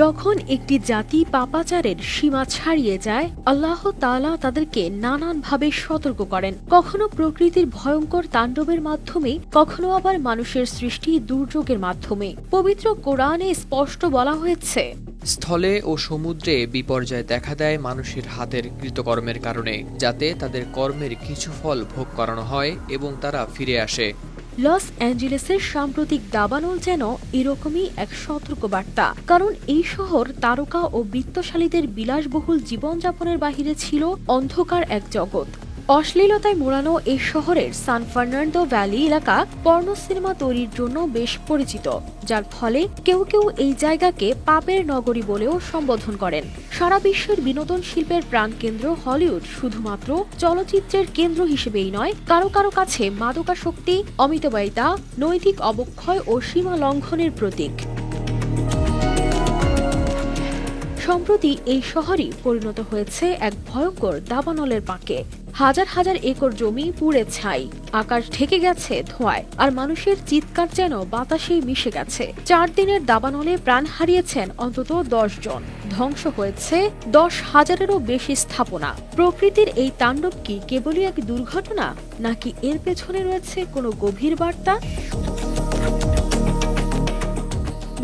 যখন একটি জাতি পাপাচারের সীমা ছাড়িয়ে যায়, আল্লাহ তাআলা তাদেরকে নানানভাবে সতর্ক করেন। কখনো প্রকৃতির ভয়ঙ্কর তাণ্ডবের মাধ্যমে, কখনো আবার মানুষের সৃষ্টি দুর্যোগের মাধ্যমে। পবিত্র কোরআনে স্পষ্ট বলা হয়েছে, স্থলে ও সমুদ্রে বিপর্যয় দেখা দেয় মানুষের হাতের কৃতকর্মের কারণে, যাতে তাদের কর্মের কিছু ফল ভোগ করানো হয় এবং তারা ফিরে আসে। লস অ্যাঞ্জেলেসের সাম্প্রতিক দাবানল যেন এরকমই এক সতর্কবার্তা। কারণ এই শহর তারকা ও বিত্তশালীদের বিলাসবহুল জীবনযাপনের বাহিরে ছিল অন্ধকার এক জগৎ। অশ্লীলতায় মোড়ানো এই শহরের সান ফার্নান্ডো ভ্যালি এলাকা পর্ন সিনেমা তৈরির জন্য বেশ পরিচিত, যার ফলে কেউ কেউ এই জায়গাকে পাপের নগরী বলেও সম্বোধন করেন। সারা বিশ্বের বিনোদন শিল্পের প্রাণকেন্দ্র হলিউড শুধুমাত্র চলচ্চিত্রের কেন্দ্র হিসেবেই নয়, কারো কারো কাছে মাদকাসক্তি, অমিতব্যয়িতা, নৈতিক অবক্ষয় ও সীমা লঙ্ঘনের প্রতীক। সম্প্রতি এই শহরই পরিণত হয়েছে এক ভয়ঙ্কর দাবানলের পাঁকে। হাজার হাজার একর জমি পুড়ে ছাই, আকাশ ঢেকে গেছে ধোঁয়ায়, আর মানুষের চিৎকার যেন বাতাসেই মিশে গেছে। 4 দিনের দাবানলে প্রাণ হারিয়েছেন অন্তত 10 জন। ধ্বংস হয়েছে 10,000-এরও বেশি স্থাপনা। প্রকৃতির এই তাণ্ডব কি কেবলই এক দুর্ঘটনা, নাকি এর পেছনে রয়েছে কোনো গভীর বার্তা?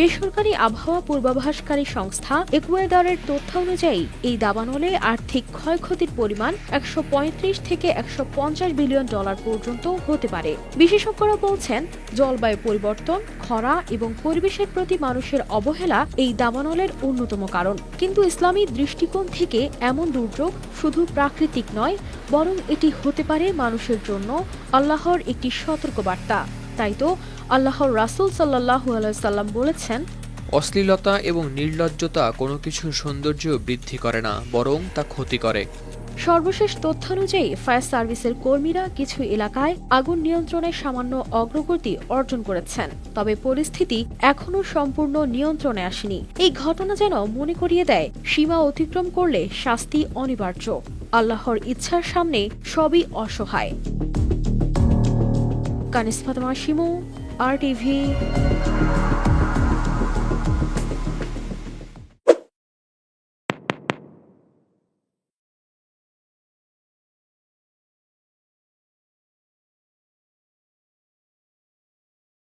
বেসরকারি আবহাওয়া পূর্বাভাসকারী সংস্থা একুয়েডরের তথ্য অনুযায়ী এই দাবানলে আর্থিক ক্ষয়ক্ষতির পরিমাণ 135 থেকে 150 বিলিয়ন ডলার পর্যন্ত হতে পারে। বিশেষজ্ঞরা বলছেন, জলবায়ু পরিবর্তন, খরা এবং পরিবেশের প্রতি মানুষের অবহেলা এই দাবানলের অন্যতম কারণ। কিন্তু ইসলামী দৃষ্টিকোণ থেকে এমন দুর্যোগ শুধু প্রাকৃতিক নয়, বরং এটি হতে পারে মানুষের জন্য আল্লাহর একটি সতর্কবার্তা। তাই তো আল্লাহর রাসূল সাল্লাল্লাহু আলাইহি সাল্লাম বলেছেন, অশ্লীলতা এবং নির্লজ্জতা কোনো কিছুর সৌন্দর্য বৃদ্ধি করে না, বরং তা ক্ষতি করে। সর্বশেষ তথ্য অনুযায়ী ফায়ার সার্ভিসের কর্মীরা কিছু এলাকায় আগুন নিয়ন্ত্রণে সামান্য অগ্রগতি অর্জন করেছেন, তবে পরিস্থিতি এখনও সম্পূর্ণ নিয়ন্ত্রণে আসেনি। এই ঘটনা যেন মনে করিয়ে দেয়, সীমা অতিক্রম করলে শাস্তি অনিবার্য। আল্লাহর ইচ্ছার সামনে সবই অসহায়। কানিস ফাতেমা শিমু, RTV।